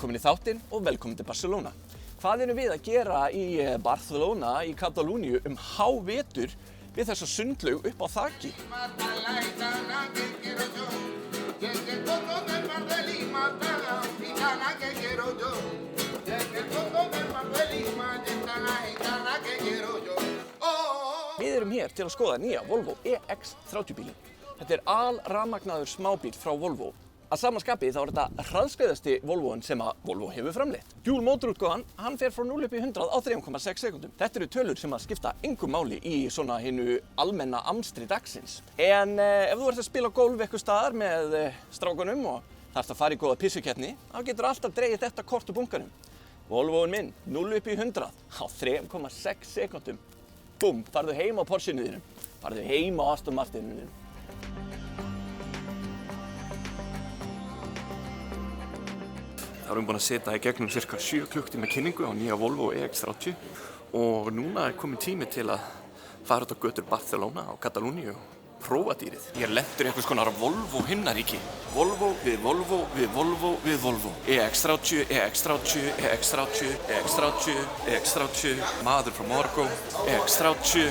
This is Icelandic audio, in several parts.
Velkomin í þáttinn og velkomin til Barcelona. Hvað erum við að gera í Barcelona í Katalóníu hávetur við þessa sundlaug upp á þaki? Við erum hér til að skoða nýja Volvo EX30 bílinn. Þetta alrafmagnaður smábíll frá Volvo. Að sama skapi þá þetta hraðskreiðasti Volvoinn sem að Volvo hefur framleitt. Dual mótorútgáfan, hann fer frá 0 upp í 100 á 3,6 sekúndum. Þetta eru tölur sem að skipta engu máli í svona hinu almenna amstri dagsins. En ef þú ert að spila golf eitthvað staðar með strákunum og þarft að fara í góða pissukeppni, þá getur alltaf dregið þetta kort úr bunkanum. Volvoinn minn, 0 upp í 100 á 3,6 sekúndum. Búm, farðu heim á Porschinu þínum. Farðu heim á Aston Martinu þínum. Þá erum við búin að setja í gegnum cirka 7 klukkutíma kynningu á nýja Volvo EX30 og núna er kominn tími til að fara út á götur Barcelona á Katalóníu og prófa dýrið. Ég er lentur í einhvers konar Volvo himnaríki. Volvo við Volvo við Volvo við Volvo. EX30, EX30, EX30, EX30, EX30, maður frá Marokko, EX30.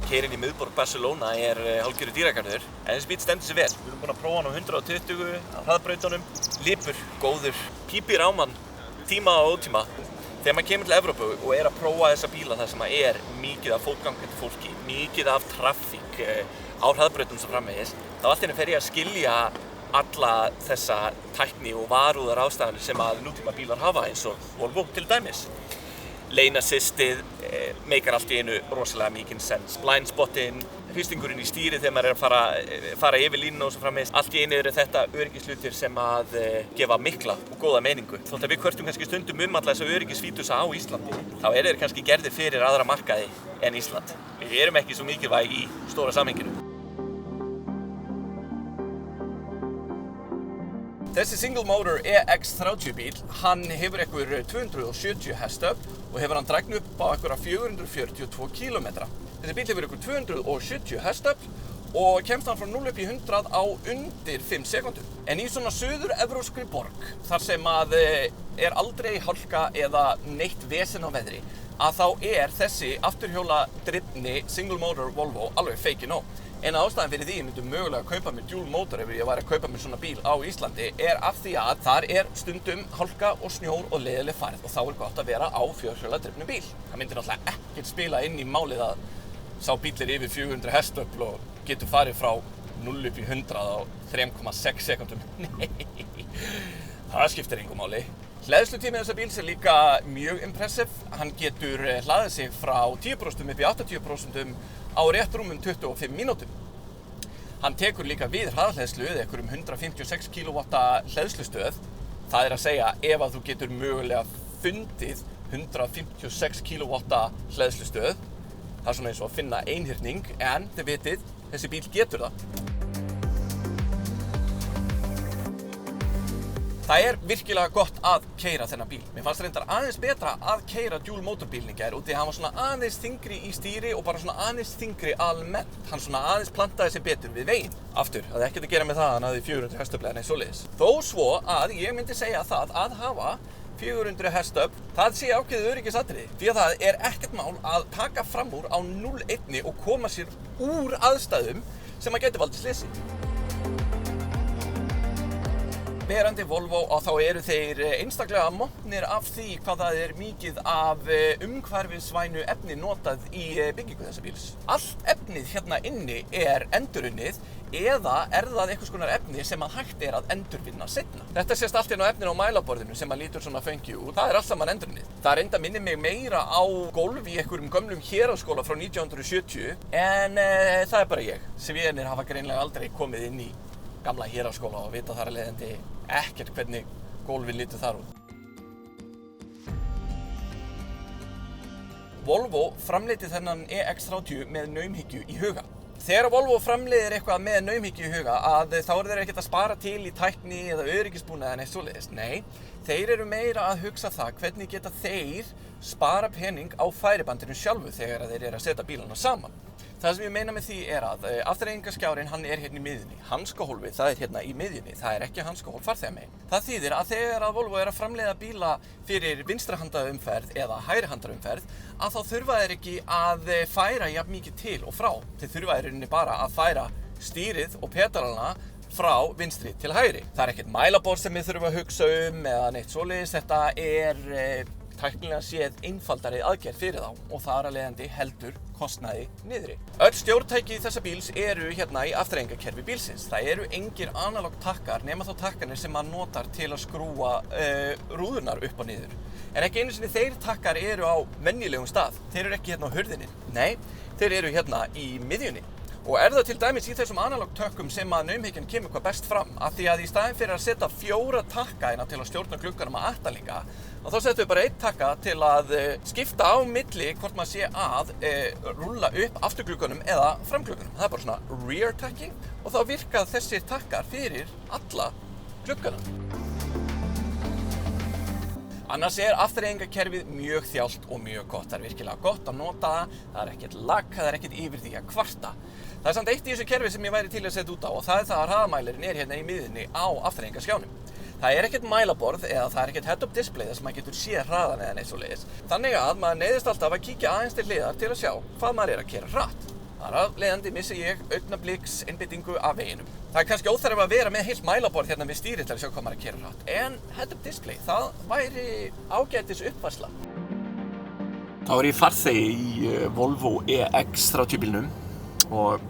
Keirinn í miðborg Barcelona er hálfgerður dýragarður, en þessi bíll stendur sig vel. Við erum búin að prófa hann á 120 á hraðbrautunum. Lipur, góður, pípir á mann, tíma og ótíma. Þegar maður kemur til Evrópu og er að prófa þessa bíla þar sem er mikið af fótgangandi fólki, mikið af traffík á hraðbrautum sem framvegis, þá allt í einu fer ég að skilja alla þessa tækni og varúðar ástafanir sem að nútíma bílar hafa eins og Volvo til dæmis. Lane assistið meikar allt í einu rosalega mikinn sens. Blind spotting, hristingurinn í stýrið þegar maður er að fara yfir línuna og svo framvegis. Allt í einu eru þetta öryggislutir sem að gefa mikla og góða meiningu. Þótt að við kvörtum kannski stundum alla þessa öryggisfítusa á Íslandi, þá eru þeir kannski gerðir fyrir aðra markaði en Ísland. Við erum ekki svo mikilvæg í stóra samhenginu. Þessi single motor EX30 bíl, hann hefur einhver 270 hestöfl og hefur hann drægn upp á einhverja 442 km. Þessi bíl hefur einhver 270 hestöfl og kemst hann frá 0 upp í 100 á undir 5 sekúndum. En í svona suður-evrópskri borg, þar sem að er aldrei hálka eða neitt vesen á veðri, að þá er þessi afturhjóla drifni single motor Volvo alveg feikin á. En ástæðan fyrir því ég myndi mögulega að kaupa mér dual motor ef ég væri að kaupa mér svona bíl á Íslandi er af því að þar er stundum hálka og snjór og leiðileg færð og þá er gott að vera á fjórhjóla drifnum bíl. Það myndir náttúrulega ekkert spila inn í málið að sá bíl er yfir 400 hestöfl og getur farið frá 0 upp í 100 á 3,6 sekúndum. Nei, það skiptir engu máli. Hleðslutími þessa bíls er líka mjög impressive. Hann getur hlaðið sig frá 10% upp í 80% á rétt rúmum 25 mínútum. Hann tekur líka við hraðhleðslu eða einhverjum 156 kW hleðslustöð. Það er að segja ef að þú getur mögulega fundið 156 kW hleðslustöð. Það er svona eins og að finna einhyrning, en þið vitið, þessi bíl getur það. Það er virkilega gott að keyra þennan bíl. Mér fannst reyndar aðeins betra að keyra dual motorbílinn í gær út í að hann var svona aðeins þyngri í stýri og bara svona aðeins þyngri almennt. Hann svona aðeins plantaði sig betur við veginn. Aftur, það er ekkert að gera með það að hann hafði 400 hestöfl eða neitt svoleiðis. Þó svo að ég myndi segja það að hafa 400 hestöfl, það sé ákveðið öryggisatriði. Því að það er ekkert mál að taka fram úr á 0,1 og koma sér úr aðstæðum sem að geti valdið slysi. Verandi Volvo og þá eru þeir einstaklega montnir af því hvað það er mikið af umhverfisvænu efni notað í byggingu þessa bíls. Allt efnið hérna inni er endurunnið eða er það einhvers konar efni sem að hægt er að endurvinna seinna. Þetta sést allt hérna á efninu á mælaborðinu sem að lítur svona fengi út. Það er allt saman endurunnið. Það reynda minnir mig meira á gólf í einhverjum gömlum héraðsskóla frá 1970 en það er bara ég. Svíarnir hafa greinilega aldrei komið inn í gamla héraðsskóla og vita þar að leiðandi ekkert hvernig gólfin lítur þar út. Volvo framleiddi þennan EX30 með naumhyggju í huga. Þegar Volvo framleiðir eitthvað með naumhyggju í huga þá eru þeir ekkert að spara til í tækni eða öryggisbúnað eða neitt svoleiðis. Nei, þeir eru meira að hugsa það hvernig geta þeir spara pening á færibandinu sjálfu þegar þeir eru að setja bílana saman. Það sem ég meina með því að afturrengingaskjárinn hann hérna í miðjunni. Hanskahólfið það hérna í miðjunni, það ekki hanskahólf farþegamegin. Það þýðir að þegar að Volvo að framleiða bíla fyrir vinstrahandaumferð eða hægrihandaumferð að þá þurfa þeir ekki að færa jafn mikið til og frá. Þeir þurfa í rauninni bara að færa stýrið og pedalana frá vinstri til hægri. Það ekkert mælaborð sem við þurfum að hugsa eða neitt svoleiðis. Þetta tæknilega séð einfaldari aðgerð fyrir þá og þar af leiðandi heldur kostnaði niðri. Öll stjórntæki þessa bíls eru hérna í afturrengingakerfi bílsins. Það eru engir analog takkar nema þá takkarnir sem maður notar til að skrúa rúðurnar upp og niður. En ekki einu sinni þeir takkar eru á venjulegum stað. Þeir eru ekki hérna á hurðinni. Nei, þeir eru hérna í miðjunni. Og það til dæmis í þessum analog tökkum sem að naumhyggjan kemur hvað best fram af því að í staðinn fyrir að setja 4 takka til að stjórna glugganum að aftanlega og þá setjum við bara 1 takka til að skipta á milli hvort maður sé að rúlla upp afturglugganum eða framglugganum. Það bara svona rear takki og þá virka þessir takkar fyrir alla gluggana. Annars afturrengingakerfið mjög þjált og mjög gott. Það virkilega gott að nota það er ekkert lag, það er ekkert yfir því að kvarta. Það samt eitt í þessu kerfi sem ég væri til að setja út á og það það að hraðamælirinn hérna í miðjunni á afturrengingaskjánum. Það ekkert mælaborð eða það ekkert head-up display þar sem maður getur séð hraðan eða neitt svoleiðis. Þannig að maður neyðist alltaf að kíkja aðeins til hliðar til að sjá hvað maður að keyra hratt. Þar af leiðandi missi ég augnabliks einbeitingu af veginum. Það kannski óþarfi að vera með heilt mælaborð hérna við stýrið til að sjá hvað maður að keyra hratt. En head-up display, það væri ágætis uppfærsla. Þá ég farþegi í Volvo EX30 bílnum og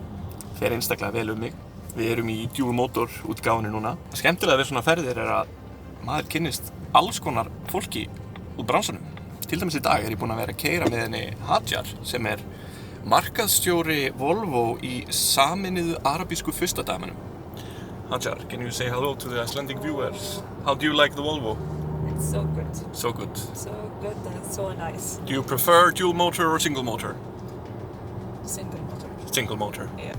fer einstaklega vel mig. Við erum í dual motor útgáfunni núna. Skemmtilega við svona ferðir að maður kynnist alls konar fólki úr bransanum. Til dæmis í dag ég búinn að vera að keyra með henni Hajar sem markaðsstjóri Volvo í Sameinuðu Arabísku Furstadæmunum. Hajar, can you say hello to the Icelandic viewers? How do you like the Volvo? It's so good. So good. So good and so nice. Do you prefer dual motor or single motor? Single motor. Single motor. Yeah.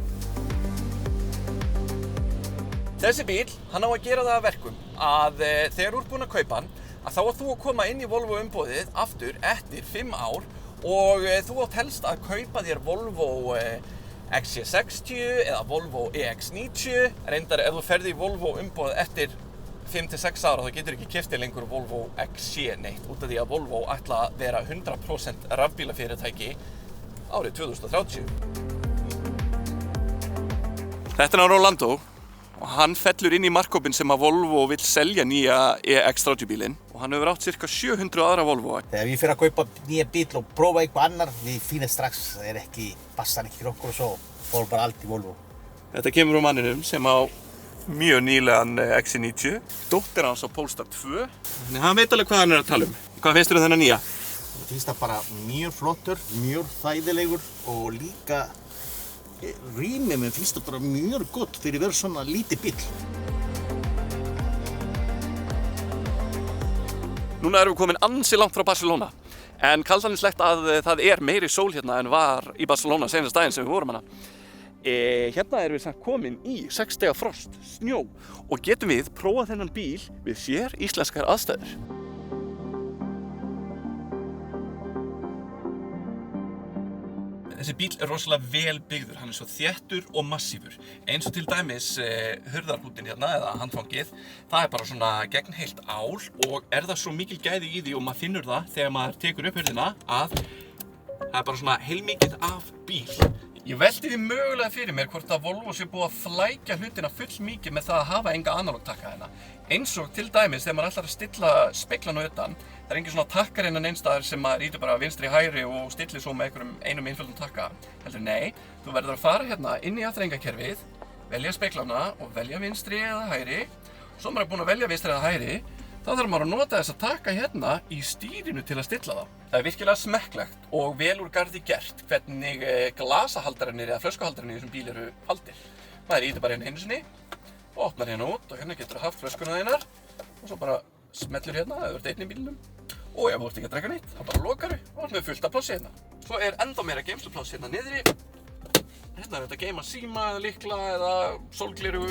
Þessi bíl, hann á að gera það að verkum að þegar þú búinn að kaupa hann, að þá þú að koma inn í Volvo umboðið aftur eftir 5 ár og þú átt helst að kaupa þér Volvo XC60 eða Volvo EX90. Reyndar ef þú ferð í Volvo umboð eftir 5-6 ára þá getur ekki keypt þér lengur Volvo XC neitt út af því að Volvo ætla að vera 100% rafbílafyrirtæki árið 2030. Þetta Rolando og hann fellur inn í markhópinn sem að Volvo vill selja nýja EX30 bílinn og hann hefur átt cirka 700 aðra Volvo. Þegar við fyrir að kaupa nýja bíl og prófa eitthvað annar, við finnum strax passar ekki fyrir okkur og svo fór bara allt í Volvo. Þetta kemur úr manninum sem á mjög nýlegan XC90. Dóttir hans á Polestar 2. Þannig hann veit alveg hvað hann að tala um. Hvað finnst þér þennan nýja? Mér finnst það bara mjög flottur, mjög þægilegur og líka rýmið mér finnst það bara mjög gott fyrir að vera svona lítið bíl. Núna erum við komin ansi langt frá Barcelona en kaldanislegt að það meiri sól hérna en var í Barcelona seinasta daginn sem við vorum hana. Hérna erum við samt komin í 6 stiga frost, snjó og getum við prófað þennan bíl við sér íslenskar aðstæður. Þessi bíl rosalega vel byggður, hann svo þéttur og massífur. Eins og til dæmis hurðarhútin hérna, eða handfangið, það bara svona gegnheilt ál og það svo mikil gæði í því og maður finnur það þegar maður tekur upp hurðina að það bara svona heilmikið af bíl. Ég velti því mögulega fyrir mér hvort að Volvo sé búið að flækja hlutina full mikið með það að hafa enga analog takka hérna. Eins og til dæmis þegar maður ætlar að stilla speglana utan, það engin svona takkar innan einstaðar sem maður ítur bara vinstri hægri og stillir svo með einum einföldum takka. Heldur nei, þú verður að fara hérna inn í afturrengingakerfið, velja speglana og velja vinstri eða hægri. Svo maður búinn að velja vinstri eða hægri, þá þarf maður að nota þessa takka hérna í stýrinu til að stilla það. Það virkilega smekklegt og vel úr garði gert hvernig glasahaldararnir eða flöskuhaldararnir í þessum bíl eru haldir. Maður ítir bara hérna einu sinni og opnar hérna út og hérna getur þú haft flöskuna þínar og svo bara smellur hérna ef þú ert einn í bílnum og ef þú ert ekki að drekka neitt, þá bara lokar og allt með fullt af plássi hérna. Svo ennþá meira geymslupláss hérna niðri. Hérna þetta geyma síma eða lykla eða sólgleru.